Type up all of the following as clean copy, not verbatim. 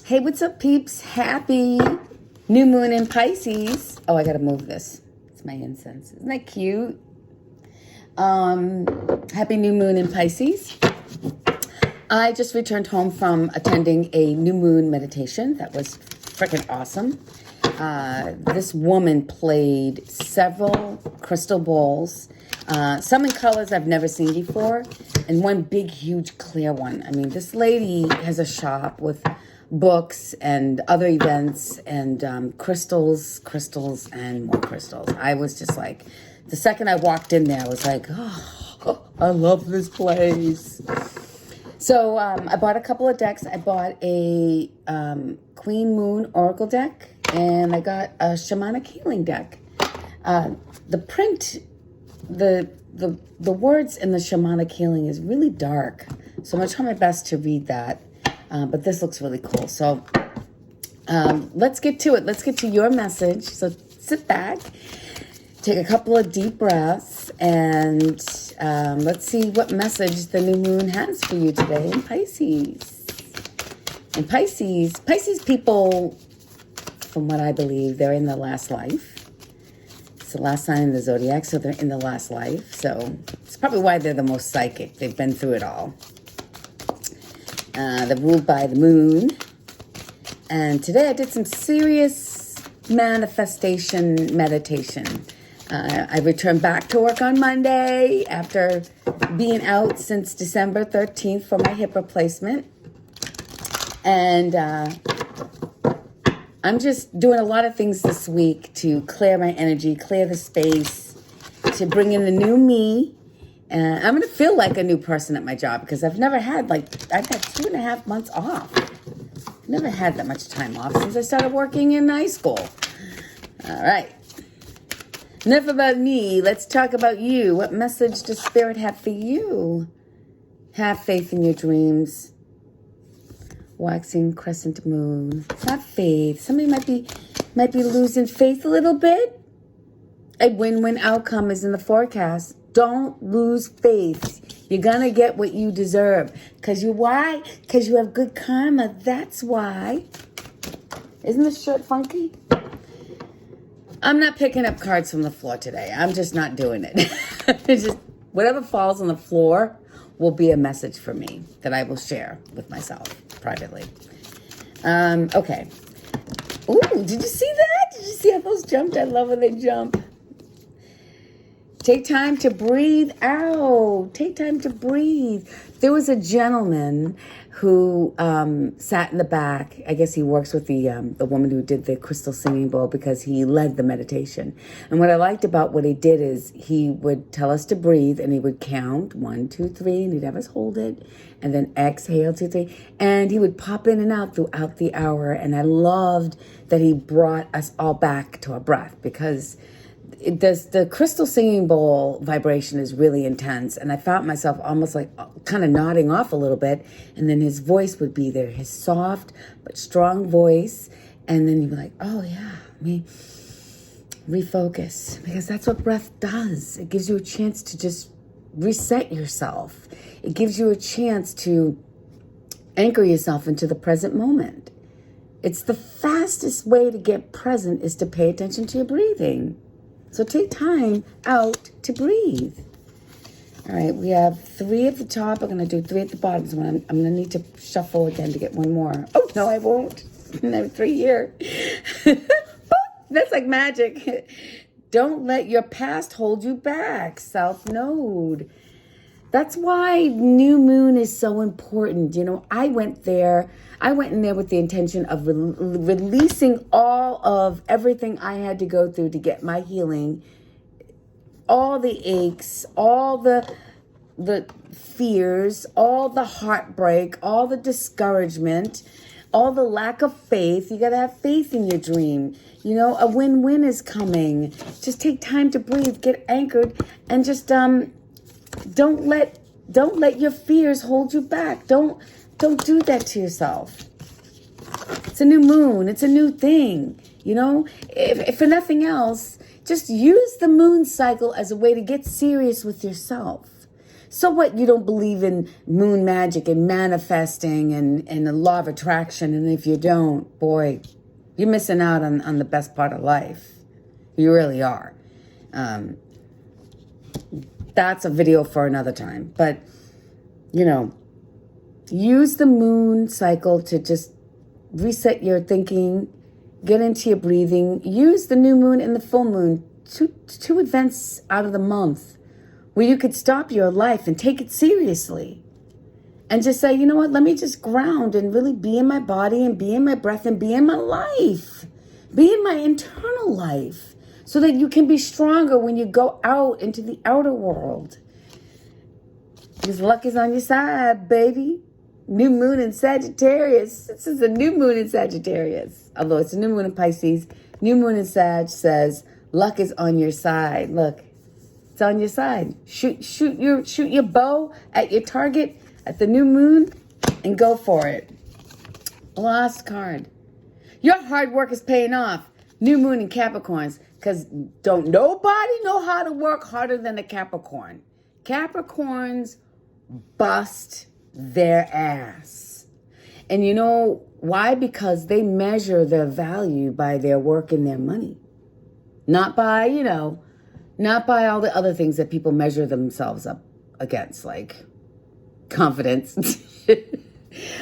Hey, what's up, peeps? Happy new moon in Pisces. Oh, I gotta move this. It's my incense. Isn't that cute? Happy new moon in Pisces. I just returned home from attending a new moon meditation. That was freaking awesome. This woman played several crystal balls, some in colors I've never seen before, and one big, huge, clear one. I mean, this lady has a shop with books and other events and crystals, and more crystals. I was just like, the second I walked in there, I was like, oh, I love this place. So I bought a couple of decks. I bought a Queen Moon Oracle deck, and I got a Shamanic Healing deck. The print, the words in the Shamanic Healing is really dark, so I'm going to try my best to read that. But this looks really cool. So let's get to it. Let's get to your message. So sit back, take a couple of deep breaths, and let's see what message the new moon has for you today in Pisces. In Pisces people, from what I believe, they're in their last life. It's the last sign in the zodiac, so they're in the last life. So it's probably why they're the most psychic. They've been through it all. They're ruled by the moon. And today I did some serious manifestation meditation. I returned back to work on Monday after being out since December 13th for my hip replacement. And I'm just doing a lot of things this week to clear my energy, clear the space, to bring in the new me. And I'm going to feel like a new person at my job because I've had 2.5 months off. Never had that much time off since I started working in high school. All right. Enough about me. Let's talk about you. What message does Spirit have for you? Have faith in your dreams. Waxing crescent moon. Have faith. Somebody might be losing faith a little bit. A win-win outcome is in the forecast. Don't lose faith. You're going to get what you deserve. Why? Because you have good karma. That's why. Isn't this shirt funky? I'm not picking up cards from the floor today. I'm just not doing it. It's just whatever falls on the floor will be a message for me that I will share with myself privately. Okay. Ooh, did you see that? Did you see how those jumped? I love when they jump. Take time to breathe out. Take time to breathe. There was a gentleman who sat in the back. I guess he works with the woman who did the crystal singing bowl because he led the meditation. And what I liked about what he did is he would tell us to breathe, and he would count 1, 2, 3, and he'd have us hold it, and then exhale 2, 3, and he would pop in and out throughout the hour. And I loved that he brought us all back to our breath because the crystal singing bowl vibration is really intense, and I found myself almost like kind of nodding off a little bit, and then his voice would be there, his soft but strong voice, and then you'd be like, oh yeah, let me refocus, because that's what breath does. It gives you a chance to just reset yourself. It gives you a chance to anchor yourself into the present moment. It's the fastest way to get present is to pay attention to your breathing. So take time out to breathe. All right, we have 3 at the top. I'm going to do 3 at the bottom. So I'm going to need to shuffle again to get one more. Oh, no, I won't. I have 3 here. That's like magic. Don't let your past hold you back. South Node. That's why new moon is so important. You know, I went in there with the intention of releasing all of everything I had to go through to get my healing, all the aches, all the fears, all the heartbreak, all the discouragement, all the lack of faith. You got to have faith in your dream. You know, a win-win is coming. Just take time to breathe, get anchored, and just don't let your fears hold you back. Don't do that to yourself. It's a new moon. It's a new thing. You know, if for nothing else, just use the moon cycle as a way to get serious with yourself, So what? You don't believe in moon magic and manifesting and the law of attraction. And if you don't, boy, you're missing out on the best part of life. You really are. That's a video for another time. But, use the moon cycle to just reset your thinking, get into your breathing. Use the new moon and the full moon, two events out of the month where you could stop your life and take it seriously. And just say, you know what, let me just ground and really be in my body and be in my breath and be in my life. Be in my internal life so that you can be stronger when you go out into the outer world. Because luck is on your side, baby. New moon in Sagittarius. This is a new moon in Sagittarius. Although it's a new moon in Pisces. New moon in Sag says luck is on your side. Look, it's on your side. Shoot your bow at your target at the new moon and go for it. Last card. Your hard work is paying off. New moon in Capricorns. Because don't nobody know how to work harder than a Capricorn. Capricorns bust their ass. And you know why? Because they measure their value by their work and their money. Not by all the other things that people measure themselves up against, like confidence.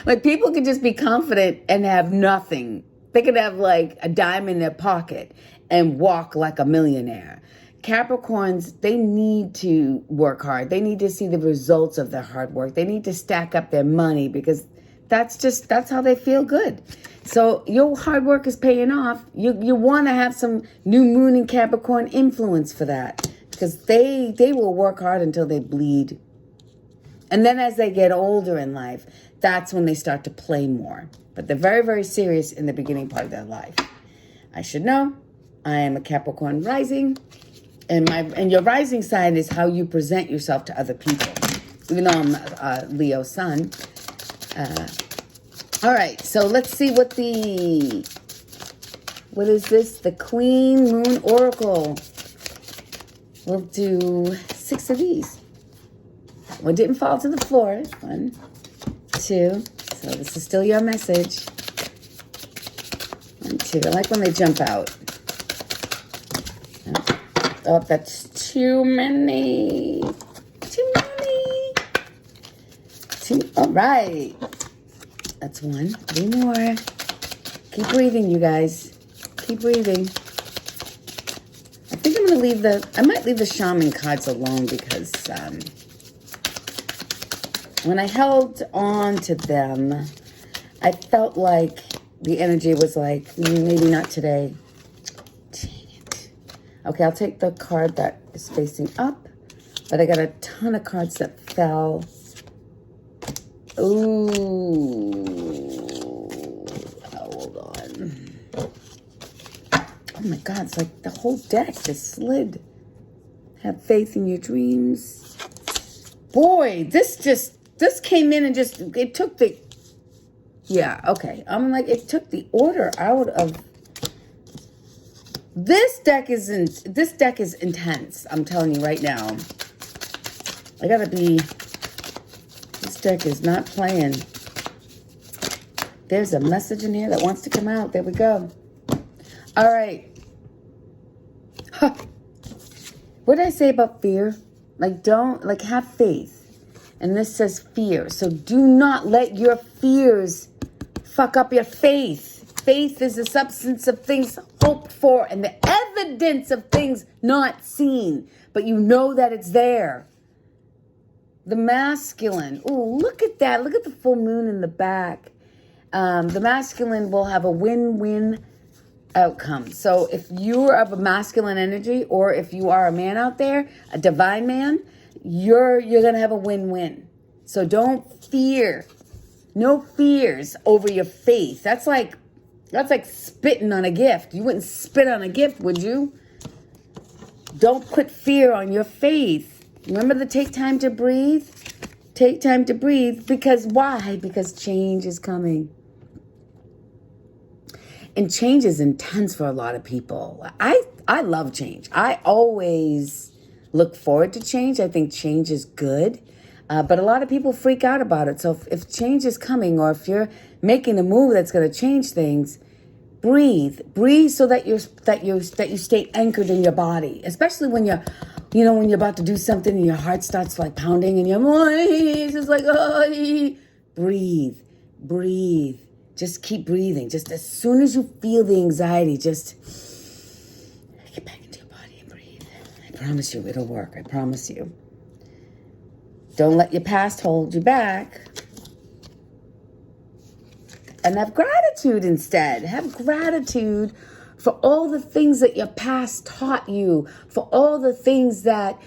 Like people can just be confident and have nothing. They could have like a dime in their pocket and walk like a millionaire. Capricorns, they need to work hard. They need to see the results of their hard work. They need to stack up their money because that's how they feel good. So your hard work is paying off. You want to have some new moon in Capricorn influence for that because they will work hard until they bleed. And then as they get older in life, that's when they start to play more. But they're very, very serious in the beginning part of their life. I should know. I am a Capricorn rising. And your rising sign is how you present yourself to other people. Even though I'm a Leo sun. All right, so let's see what is this? The Queen Moon Oracle. We'll do 6 of these. One didn't fall to the floor. 1, 2. So this is still your message. 1, 2. I like when they jump out. Oh, that's too many. All right. That's 1. 3 more. Keep breathing, you guys. Keep breathing. I think I'm going to I might leave the shaman cards alone because when I held on to them, I felt like the energy was like, maybe not today. Okay, I'll take the card that is facing up, but I got a ton of cards that fell. Ooh, hold on. Oh my God, it's like the whole deck just slid. Have faith in your dreams. Boy, this came in and it took the, yeah, okay. I'm like, it took the order out of. This deck is intense. I'm telling you right now. This deck is not playing. There's a message in here that wants to come out. There we go. All right. Huh. What did I say about fear? Have faith. And this says fear. So do not let your fears fuck up your faith. Faith is the substance of things hoped for and the evidence of things not seen. But you know that it's there. The masculine. Oh, look at that. Look at the full moon in the back. The masculine will have a win-win outcome. So if you're of a masculine energy or if you are a man out there, a divine man, you're going to have a win-win. So don't fear. No fears over your faith. That's like spitting on a gift. You wouldn't spit on a gift, would you? Don't put fear on your faith. Remember to take time to breathe? Take time to breathe. Because why? Because change is coming. And change is intense for a lot of people. I love change. I always look forward to change. I think change is good. But a lot of people freak out about it. So if change is coming, or if you're making a move that's going to change things, breathe so that you stay anchored in your body, especially when when you're about to do something and your heart starts like pounding and it's just like, oh, breathe. Just keep breathing. Just as soon as you feel the anxiety, just get back into your body and breathe. I promise you it'll work. I promise you. Don't let your past hold you back. And have gratitude instead. Have gratitude for all the things that your past taught you, for all the things that,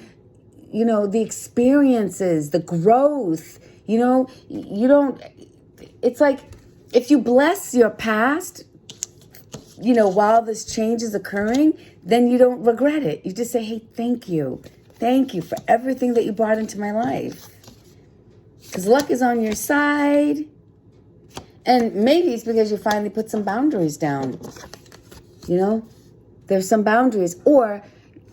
the experiences, the growth, it's like if you bless your past, while this change is occurring, then you don't regret it. You just say, hey, thank you. Thank you for everything that you brought into my life. Because luck is on your side. And maybe it's because you finally put some boundaries down. There's some boundaries. Or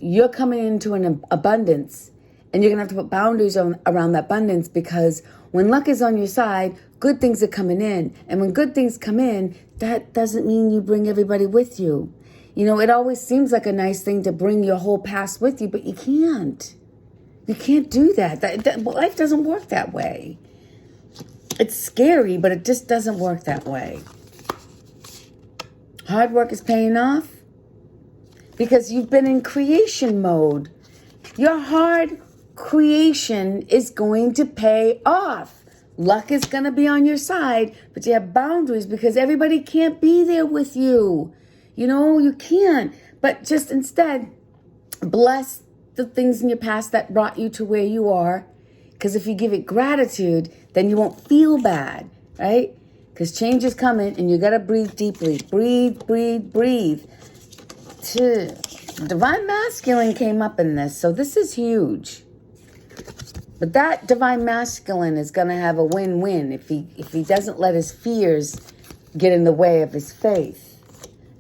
you're coming into an abundance and you're going to have to put boundaries around that abundance, because when luck is on your side, good things are coming in. And when good things come in, that doesn't mean you bring everybody with you. It always seems like a nice thing to bring your whole past with you, but you can't. You can't do that. Life doesn't work that way. It's scary, but it just doesn't work that way. Hard work is paying off because you've been in creation mode. Your hard creation is going to pay off. Luck is going to be on your side, but you have boundaries because everybody can't be there with you. You can't. But just instead, bless the things in your past that brought you to where you are. Because if you give it gratitude, then you won't feel bad, right? Because change is coming and you got to breathe deeply. Breathe. Divine Masculine came up in this, so this is huge. But that Divine Masculine is going to have a win-win if he doesn't let his fears get in the way of his faith.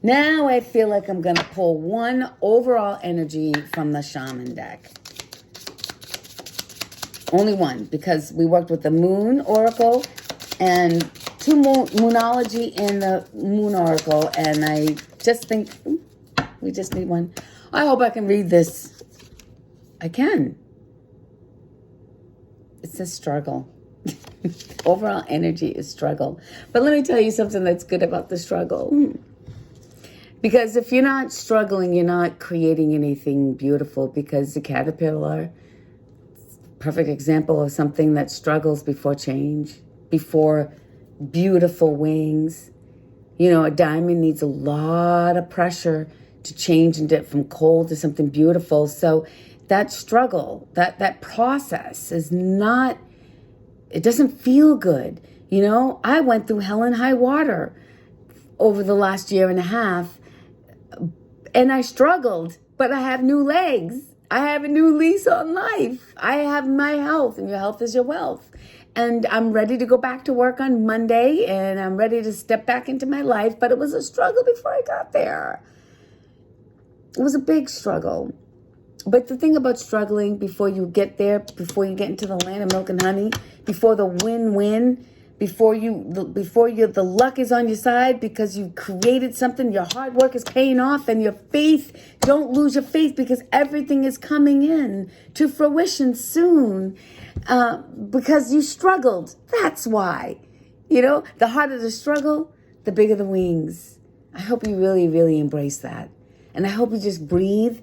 Now I feel like I'm going to pull one overall energy from the Shaman deck. Only one, because we worked with the Moon Oracle and two Moonology in the Moon Oracle, and I just think we just need one. I hope I can read this. I can. It says struggle. Overall energy is struggle. But let me tell you something that's good about the struggle. Because if you're not struggling, you're not creating anything beautiful, because the caterpillar, perfect example of something that struggles before change, before beautiful wings. A diamond needs a lot of pressure to change and get from cold to something beautiful. So that struggle, that process is not, it doesn't feel good. I went through hell and high water over the last year and a half, and I struggled, but I have new legs. I have a new lease on life. I have my health, and your health is your wealth. And I'm ready to go back to work on Monday, and I'm ready to step back into my life. But it was a struggle before I got there. It was a big struggle. But the thing about struggling before you get there, before you get into the land of milk and honey, before the win-win, before the luck is on your side because you created something, your hard work is paying off, and your faith, don't lose your faith, because everything is coming in to fruition soon, because you struggled. That's why. The harder the struggle, the bigger the wings. I hope you really, really embrace that. And I hope you just breathe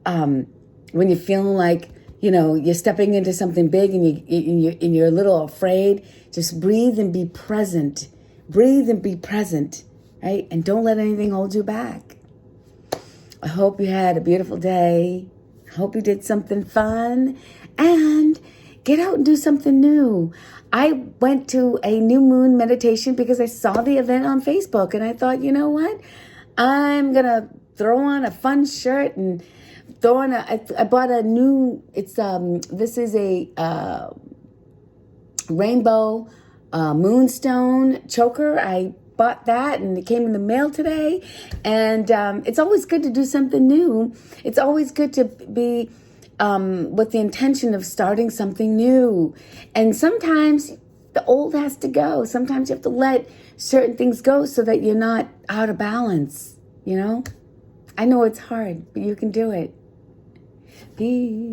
when you're feeling like, you're stepping into something big and you're a little afraid. Just breathe and be present. Breathe and be present, right? And don't let anything hold you back. I hope you had a beautiful day. I hope you did something fun. And get out and do something new. I went to a new moon meditation because I saw the event on Facebook. And I thought, you know what? I'm going to throw on a fun shirt and I bought a new, this is a rainbow moonstone choker. I bought that and it came in the mail today. And it's always good to do something new. It's always good to be with the intention of starting something new. And sometimes the old has to go. Sometimes you have to let certain things go so that you're not out of balance, you know? I know it's hard, but you can do it. Peace.